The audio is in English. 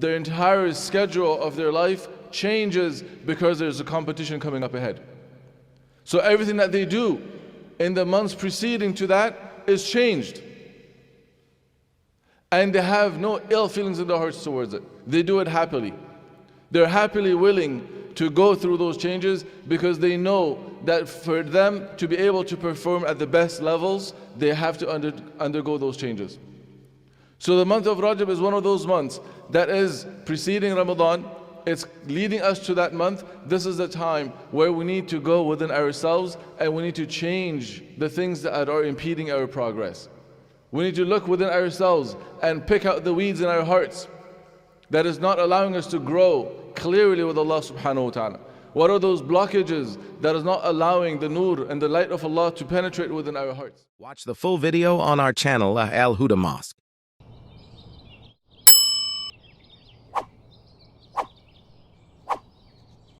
their entire schedule of their life changes because there's a competition coming up ahead. So everything that they do in the months preceding to that is changed. And they have no ill feelings in their hearts towards it. They do it happily. They're happily willing to go through those changes because they know that for them to be able to perform at the best levels, they have to undergo those changes. So the month of Rajab is one of those months that is preceding Ramadan. It's leading us to that month. This is the time where we need to go within ourselves and we need to change the things that are impeding our progress. We need to look within ourselves and pick out the weeds in our hearts that is not allowing us to grow clearly with Allah subhanahu wa ta'ala. What are those blockages that is not allowing the nur and the light of Allah to penetrate within our hearts? Watch the full video on our channel, Al Huda Mosque.